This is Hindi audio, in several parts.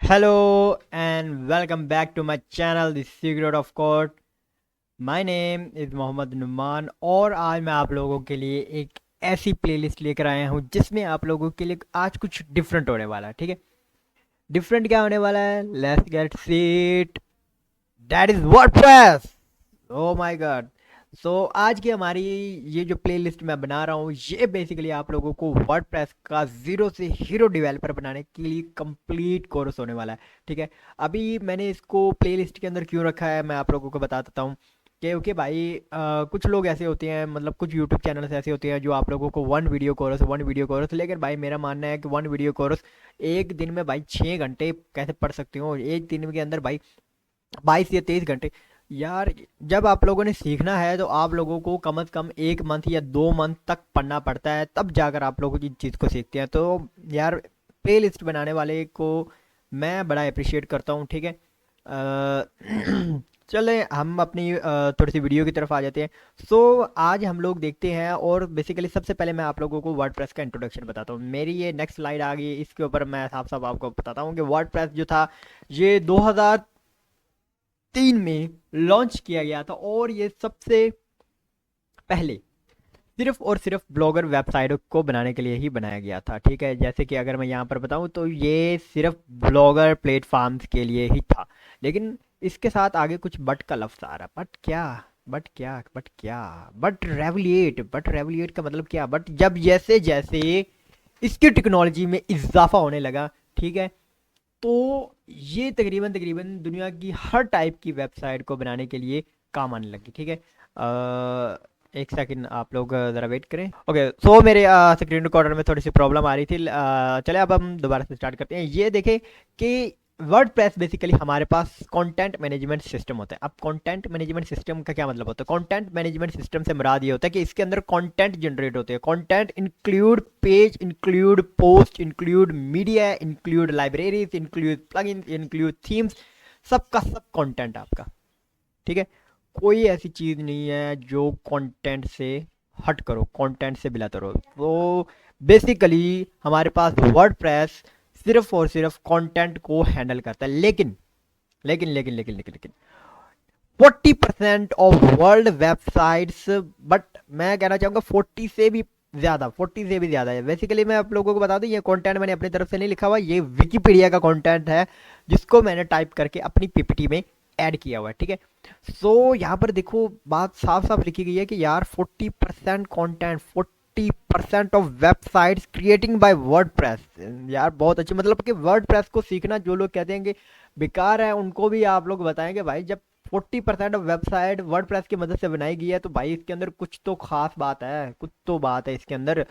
Hello and welcome back to my channel The Secret of Code. My name is Mohammad Numan और आज मैं आप लोगों के लिए एक ऐसी प्लेलिस्ट लेकर आया हूँ जिसमें आप लोगों के लिए आज कुछ डिफरेंट होने वाला है। ठीक है, डिफरेंट क्या होने वाला है? Let's get seat. That is WordPress. Oh my god. So आज की हमारी ये जो प्लेलिस्ट मैं बना रहा हूँ ये बेसिकली आप लोगों को वर्डप्रेस का जीरो से हीरो डेवलपर बनाने के लिए कंप्लीट कोर्स होने वाला है। ठीक है, अभी मैंने इसको प्लेलिस्ट के अंदर क्यों रखा है मैं आप लोगों को बता देता हूँ। क्योंकि भाई कुछ लोग ऐसे होते हैं, मतलब कुछ यूट्यूब चैनल्स ऐसे होते हैं जो आप लोगों को वन वीडियो कोर्स, लेकिन भाई मेरा मानना है कि वन वीडियो कोर्स एक दिन में भाई 6 घंटे कैसे पढ़ सकते हो, एक दिन के अंदर भाई 22 या 23 घंटे। यार जब आप लोगों ने सीखना है तो आप लोगों को कम से कम 1 मंथ या 2 मंथ तक पढ़ना पड़ता है, तब जाकर आप लोग इस चीज़ को सीखते हैं। तो यार प्ले लिस्ट बनाने वाले को मैं बड़ा अप्रिशिएट करता हूँ। ठीक है, चले हम अपनी थोड़ी सी वीडियो की तरफ आ जाते हैं। सो आज हम लोग देखते हैं, और बेसिकली सबसे पहले मैं आप लोगों को वर्डप्रेस का इंट्रोडक्शन बताता हूँ। मेरी ये नेक्स्ट स्लाइड आ गई, इसके ऊपर मैं साफ साफ आपको बताता हूँ कि वर्डप्रेस जो था ये 2003 में लॉन्च किया गया था, और ये सबसे पहले सिर्फ और सिर्फ ब्लॉगर वेबसाइट को बनाने के लिए ही बनाया गया था। ठीक है, जैसे कि अगर मैं यहाँ पर बताऊँ तो ये सिर्फ ब्लॉगर प्लेटफॉर्म्स के लिए ही था। लेकिन इसके साथ आगे कुछ बट का लफ्ज़ आ रहा। बट रेवलिएट का मतलब क्या? बट जब जैसे जैसे इसकी टेक्नोलॉजी में इजाफा होने लगा, ठीक है, तो ये तकरीबन तकरीबन दुनिया की हर टाइप की वेबसाइट को बनाने के लिए काम आने लगी। ठीक है, एक सेकंड आप लोग ज़रा वेट करें। ओके, सो मेरे स्क्रीन रिकॉर्डर में थोड़ी सी प्रॉब्लम आ रही थी। चले अब हम दोबारा से स्टार्ट करते हैं। ये देखें कि वर्डप्रेस बेसिकली हमारे पास कंटेंट मैनेजमेंट सिस्टम होता है। अब कंटेंट मैनेजमेंट सिस्टम का क्या मतलब होता है? कंटेंट मैनेजमेंट सिस्टम से मुराद ये होता है कि इसके अंदर कंटेंट जनरेट होते हैं। Content include page, include post, include media, include libraries, include plugins, include themes, सबका सब कंटेंट आपका। ठीक है, कोई ऐसी चीज़ नहीं है जो कंटेंट से हट करो, कंटेंट से बिला करो। तो बेसिकली हमारे पास वर्डप्रेस सिर्फ और सिर्फ कंटेंट को हैंडल करता है। लेकिन 40% ऑफ वर्ल्ड वेबसाइट्स, बट मैं कहना चाहूँगा 40 से भी ज़्यादा है। बेसिकली मैं आप लोगों को बता दूँ, ये कंटेंट मैंने अपनी तरफ से नहीं लिखा हुआ, ये विकिपीडिया का कंटेंट है जिसको मैंने टाइप करके अपनी पीपीटी में ऐड किया हुआ है। ठीक है, सो यहाँ पर देखो बात साफ साफ लिखी गई है कि यार 40% content, 40% of websites creating by WordPress. यार बहुत अच्छी, मतलब कि वर्डप्रेस को सीखना जो लोग कहते हैं कि बेकार है, उनको भी आप लोग बताएंगे भाई जब 40% ऑफ वेबसाइट वर्डप्रेस की मदद से बनाई गई है तो भाई इसके अंदर कुछ तो खास बात है, कुछ तो बात है इसके अंदर।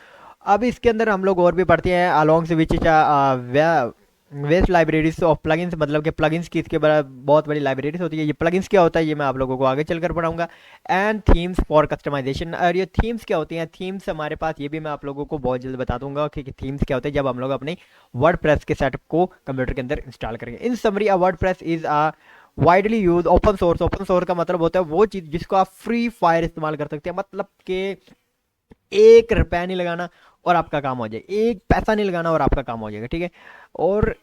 अब इसके अंदर हम लोग और भी पढ़ते हैं अलॉन्ग से which waste libraries of plugins, मतलब कि प्लगइन्स की इसके बड़ा बहुत बड़ी लाइब्रेरीज होती है। ये प्लगइन्स क्या होता है ये मैं आप लोगों को आगे चलकर पढ़ाऊंगा। एंड थीम्स फॉर कस्टमाइजेशन, और ये थीम्स क्या होती हैं? थीम्स हमारे पास ये भी मैं आप लोगों को बहुत जल्द बता दूंगा कि थीम्स क्या होते हैं जब हम लोग अपने वर्डप्रेस के सेटअप को कंप्यूटर के अंदर इंस्टॉल करेंगे। इन summary, a WordPress is a widely use open source. Open source का मतलब होता है वो चीज़ जिसको आप फ्री फायर इस्तेमाल कर सकते हैं, मतलब कि 1 रुपया नहीं लगाना और आपका काम हो जाएगा, 1 पैसा नहीं लगाना और आपका काम हो जाएगा। ठीक है, और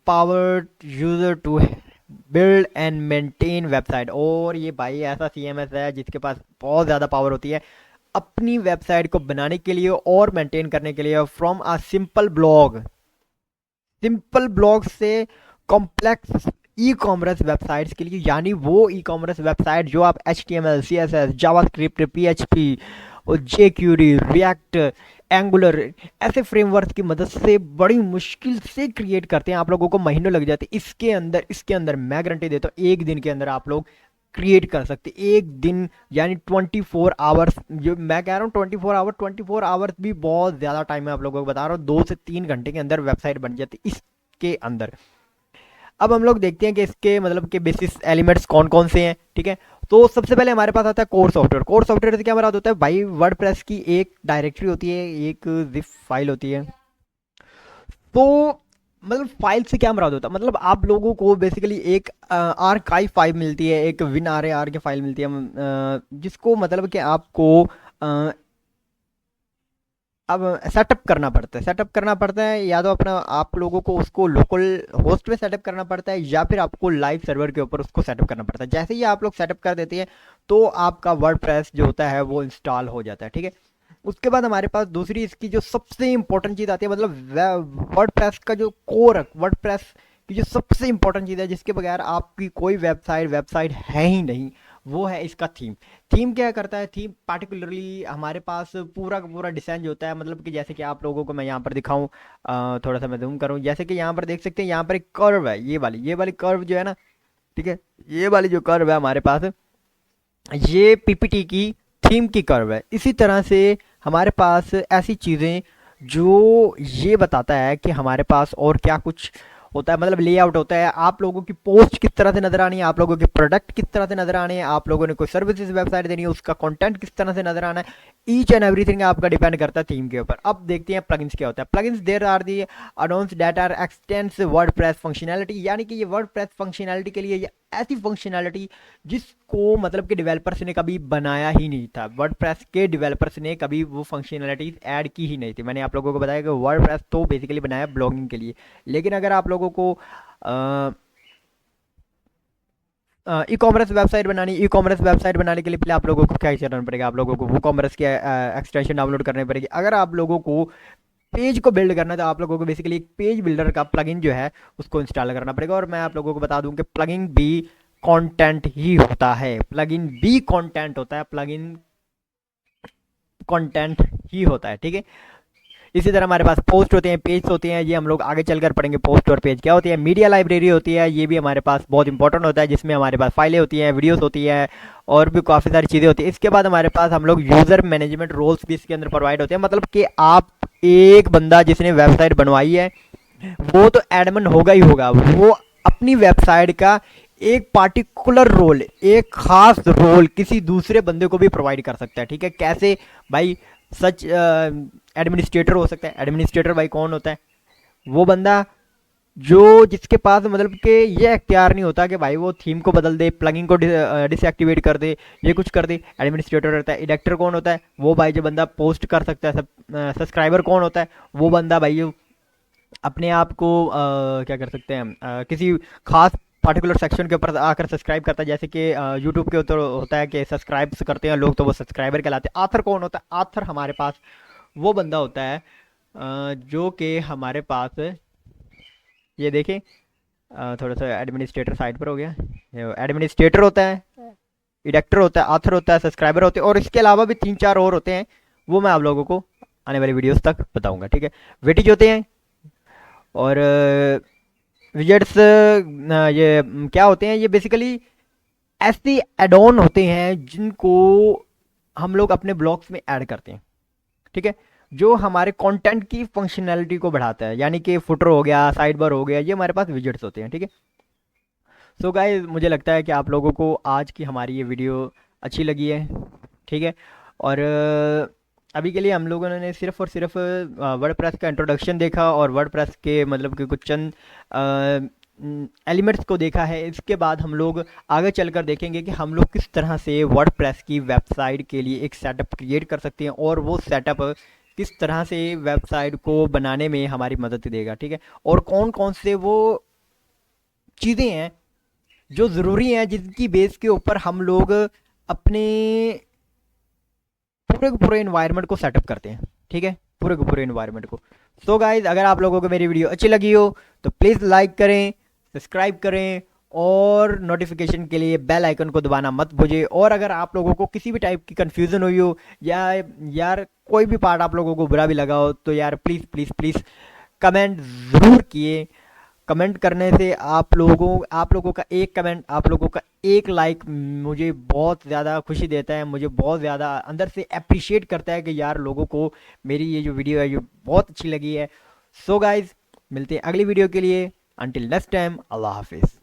power user to build and maintain website. और ये भाई ऐसा सीएमएस है जिसके पास बहुत ज़्यादा पावर होती है अपनी वेबसाइट को बनाने के लिए और मेंटेन करने के लिए। फ्रॉम अ सिंपल ब्लॉग से कॉम्प्लेक्स ई कॉमर्स वेबसाइट्स के लिए, यानी वो ई कॉमर्स वेबसाइट जो आप H T M L, C S S, JavaScript, PHP और जे क्यूरी, रिएक्ट, एंगुलर ऐसे फ्रेमवर्क की मदद से बड़ी मुश्किल से क्रिएट करते हैं, आप लोगों को महीनों लग जाते हैं। इसके अंदर मैं गारंटी देता हूँ एक दिन के अंदर आप लोग क्रिएट कर सकते। एक दिन यानी 24 आवर्स, जो मैं कह रहा हूँ 24 आवर्स भी बहुत ज़्यादा टाइम है, आप लोगों को बता रहा हूँ 2 से 3 घंटे के अंदर वेबसाइट बन जाती है इसके अंदर। अब हम लोग देखते हैं कि इसके मतलब के बेसिस एलिमेंट्स कौन कौन से हैं। ठीक है, तो सबसे पहले हमारे पास आता है कोर सॉफ्टवेयर। कोर सॉफ्टवेयर से क्या मराद होता है भाई? वर्डप्रेस की एक डायरेक्टरी होती है, एक जिप फाइल होती है। तो मतलब फाइल से क्या मराद होता है? मतलब आप लोगों को बेसिकली एक आर्काइव फाइल मिलती है, एक विन आर ए आर की फाइल मिलती है, जिसको मतलब कि आपको अब सेटअप करना पड़ता है, सेटअप करना पड़ता है, या तो अपना आप लोगों को उसको लोकल होस्ट पे सेटअप करना पड़ता है, या फिर आपको लाइव सर्वर के ऊपर उसको सेटअप करना पड़ता है। जैसे ही आप लोग सेटअप कर देते हैं तो आपका वर्डप्रेस जो होता है वो इंस्टॉल हो जाता है, ठीक है। उसके बाद हमारे पास दूसरी इसकी जो सबसे इंपॉर्टेंट चीज़ आती है, मतलब वर्डप्रेस का जो कोर, वर्डप्रेस की जो सबसे इंपॉर्टेंट चीज़ है जिसके बगैर आपकी कोई वेबसाइट वेबसाइट है ही नहीं, वो है इसका थीम। थीम क्या करता है, थीम पार्टिकुलरली हमारे पास पूरा का पूरा डिज़ाइन जो होता है, मतलब कि जैसे कि आप लोगों को मैं यहाँ पर दिखाऊं, थोड़ा सा मैं जूम करूँ, जैसे कि यहाँ पर देख सकते हैं, यहाँ पर एक कर्व है, ये वाली कर्व जो है ना, ठीक है, ये वाली जो कर्व है हमारे पास, ये पीपीटी की थीम की कर्व है। इसी तरह से हमारे पास ऐसी चीज़ें जो ये बताता है कि हमारे पास और क्या कुछ होता है, मतलब लेआउट होता है, आप लोगों की पोस्ट किस तरह से नजर आनी है, आप लोगों के प्रोडक्ट किस तरह से नजर आने हैं, आप लोगों ने कोई सर्विसेज वेबसाइट देनी है उसका कंटेंट किस तरह से नजर आना है, ईच एंड एवरीथिंग आपका डिपेंड करता है थीम के ऊपर। अब देखते हैं प्लगइन्स क्या होता है। Plugins there are the announce that are extends WordPress functionality, यानी कि ये वर्डप्रेस फंक्शनैलिटी के लिए ये ऐसी फंक्शनैलिटी जिसको मतलब कि डेवलपर्स ने कभी बनाया ही नहीं था, वर्डप्रेस के डेवलपर्स ने कभी वो फंक्शनैलिटीज ऐड की ही नहीं थी। मैंने आप लोगों को बताया कि वर्डप्रेस तो बेसिकली बनाया ब्लॉगिंग के लिए, लेकिन अगर आप लोगों को ई कॉमर्स वेबसाइट बनानी, ई कॉमर्स वेबसाइट बनाने के लिए पहले आप लोगों को क्या करना पड़ेगा, आप लोगों को वो कॉमर्स की एक्सटेंशन डाउनलोड करनी पड़ेगी। अगर आप लोगों को पेज को बिल्ड करना है तो आप लोगों को बेसिकली एक पेज बिल्डर का प्लगइन जो है उसको इंस्टॉल करना पड़ेगा। और मैं आप लोगों को बता दूं कि प्लगइन भी कंटेंट ही होता है, प्लगइन भी कंटेंट होता है, प्लगइन कंटेंट ही होता है, ठीक है। इसी तरह हमारे पास पोस्ट होते हैं, पेज होते हैं, ये हम लोग आगे चलकर पढ़ेंगे पोस्ट और पेज क्या होती है। मीडिया लाइब्रेरी होती है, ये भी हमारे पास बहुत इंपॉर्टेंट होता है, जिसमें हमारे पास फाइलें होती हैं, वीडियोस होती हैं, और भी काफ़ी सारी चीज़ें होती हैं। इसके बाद हमारे पास हम लोग यूज़र मैनेजमेंट रोल्स भी इसके अंदर प्रोवाइड होते हैं, मतलब कि आप एक बंदा जिसने वेबसाइट बनवाई है वो तो एडमिन होगा ही होगा, वो अपनी वेबसाइट का एक पार्टिकुलर रोल, एक खास रोल किसी दूसरे बंदे को भी प्रोवाइड कर सकता है, ठीक है। कैसे भाई, सच एडमिनिस्ट्रेटर हो सकता है। एडमिनिस्ट्रेटर भाई कौन होता है, वो बंदा जो जिसके पास मतलब कि ये इख्तियार नहीं होता कि भाई वो थीम को बदल दे, प्लगइन को डिसएक्टिवेट कर दे, ये कुछ कर दे, एडमिनिस्ट्रेटर रहता है। एडिटर कौन होता है, वो भाई जो बंदा पोस्ट कर सकता है। सब्सक्राइबर कौन होता है, वो बंदा भाई जो अपने आप को क्या कर सकते हैं, किसी खास पार्टिकुलर सेक्शन के ऊपर आकर सब्सक्राइब करता है, जैसे कि यूट्यूब के ऊपर होता है कि सब्सक्राइब करते हैं लोग तो वो सब्सक्राइबर कहलाते हैं। आथर कौन होता है, आथर हमारे पास वो बंदा होता है जो कि हमारे पास, ये देखें, थोड़ा सा एडमिनिस्ट्रेटर साइड पर हो गया, एडमिनिस्ट्रेटर होता है, एडिटर होता है, आथर होता है, सब्सक्राइबर होते हैं, और इसके अलावा भी 3-4 और होते हैं, वो मैं आप लोगों को आने वाली वीडियोस तक बताऊंगा, ठीक है। वेटिज होते हैं, और विजेट्स ये क्या होते हैं, ये बेसिकली ऐसे एड ऑन होते हैं जिनको हम लोग अपने ब्लॉग्स में ऐड करते हैं, ठीक है, जो हमारे कंटेंट की फंक्शनैलिटी को बढ़ाता है, यानी कि फुटर हो गया, साइड बार हो गया, ये हमारे पास विजेट्स होते हैं, ठीक है। सो गाइस, मुझे लगता है कि आप लोगों को आज की हमारी ये वीडियो अच्छी लगी है, ठीक है। और अभी के लिए हम लोगों ने सिर्फ और सिर्फ वर्डप्रेस का इंट्रोडक्शन देखा और वर्डप्रेस के मतलब कि कुछ चंद एलिमेंट्स को देखा है। इसके बाद हम लोग आगे चलकर देखेंगे कि हम लोग किस तरह से वर्डप्रेस की वेबसाइट के लिए एक सेटअप क्रिएट कर सकते हैं, और वो सेटअप किस तरह से वेबसाइट को बनाने में हमारी मदद देगा, ठीक है। और कौन कौन से वो चीज़ें हैं जो ज़रूरी हैं जिनकी बेस के ऊपर हम लोग अपने पूरे के पूरे इन्वायरमेंट को सेटअप करते हैं, ठीक है, पूरे के पूरे इन्वायरमेंट को। सो गाइज, अगर आप लोगों को मेरी वीडियो अच्छी लगी हो तो प्लीज़ लाइक करें, सब्सक्राइब करें, और नोटिफिकेशन के लिए बेल आइकन को दबाना मत भूलिए। और अगर आप लोगों को किसी भी टाइप की कन्फ्यूज़न हुई हो, या यार कोई भी पार्ट आप लोगों को बुरा भी लगा हो, तो यार प्लीज़ प्लीज़ प्लीज़ कमेंट ज़रूर किए। कमेंट करने से आप लोगों का एक कमेंट, आप लोगों का एक लाइक मुझे बहुत ज़्यादा खुशी देता है, मुझे बहुत ज़्यादा अंदर से अप्रिशिएट करता है कि यार लोगों को मेरी ये जो वीडियो है ये बहुत अच्छी लगी है। सो गाइज, मिलते हैं अगली वीडियो के लिए। अंटिल नेक्स्ट टाइम, अल्लाह हाफिज़।